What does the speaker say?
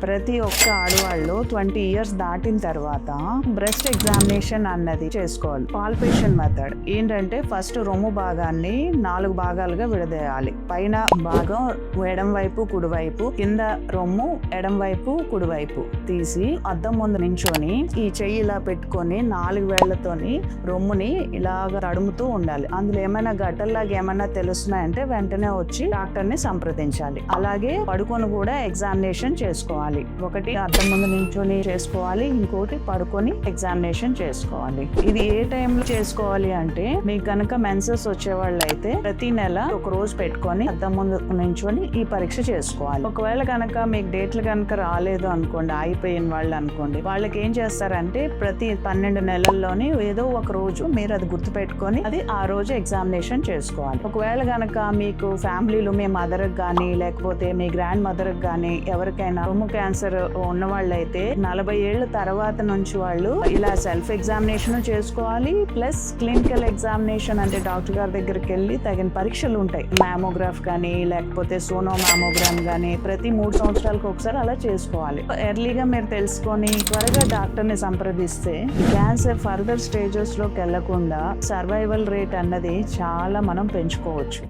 ప్రతి ఒక్క ఆడవాళ్ళు 20 ఇయర్స్ దాటిన తర్వాత బ్రెస్ట్ ఎగ్జామినేషన్ అన్నది చేసుకోవాలి. పాల్పేషన్ మెథడ్ ఏంటంటే ఫస్ట్ రొమ్ము భాగాన్ని 4 భాగాలుగా విడదీయాలి. పైన భాగం ఎడం వైపు కుడివైపు, కింద రొమ్ము ఎడం వైపు కుడివైపు తీసి అద్దం ముందు నించొని ఈ చెయ్యి ఇలా పెట్టుకొని 4 వేళ్లతోని రొమ్ముని ఇలాగ తడుముతూ ఉండాలి. అందులో ఏమైనా గడ్డల్లాగా ఏమైనా తెలుస్తున్నాయంటే వెంటనే వచ్చి డాక్టర్ ని సంప్రదించాలి. అలాగే పడుకొని కూడా ఎగ్జామినేషన్ చేసుకోవాలి. ఒకటి అద్దం ముందు నించొని చేసుకోవాలి, ఇంకోటి పడుకొని ఎగ్జామినేషన్ చేసుకోవాలి. ఇది ఏ టైంలో చేసుకోవాలి అంటే మీకు గనక మెన్సెస్ వచ్చేవాళ్ళు అయితే ప్రతి నెల ఒక రోజు పెట్టుకొని అద్దం ముందు నించొని ఈ పరీక్ష చేసుకోవాలి. ఒకవేళ కనుక మీకు డేట్లు కనుక రాలేదు అనుకోండి, అయిపోయిన వాళ్ళు అనుకోండి, వాళ్ళకి ఏం చేస్తారంటే ప్రతి 12 నెలల్లోని ఏదో ఒక రోజు మీరు అది గుర్తు పెట్టుకొని అది ఆ రోజు ఎగ్జామినేషన్ చేసుకోవాలి. ఒకవేళ కనుక మీకు ఫ్యామిలీలో మీ మదర్ కానీ లేకపోతే మీ గ్రాండ్ మదర్ కానీ ఎవరికైనా రొమ్ము క్యాన్సర్ ఉన్న వాళ్ళైతే 40 ఏళ్ల తర్వాత నుంచి వాళ్ళు ఇలా సెల్ఫ్ ఎగ్జామినేషన్ చేసుకోవాలి. ప్లస్ క్లినికల్ ఎగ్జామినేషన్ అంటే డాక్టర్ గారి దగ్గరికి వెళ్ళి తగిన పరీక్షలు ఉంటాయి. మ్యామోగ్రాఫ్ కానీ లేకపోతే సోనో మ్యామోగ్రామ్ కానీ ప్రతి 3 సంవత్సరాలకు ఒకసారి అలా చేసుకోవాలి. ఎర్లీగా మీరు తెలుసుకొని త్వరగా డాక్టర్ ని సంప్రదిస్తే క్యాన్సర్ ఫర్దర్ స్టేజెస్ లోకి వెళ్లకుండా సర్వైవల్ రేట్ అన్నది చాలా మనం పెంచుకోవచ్చు.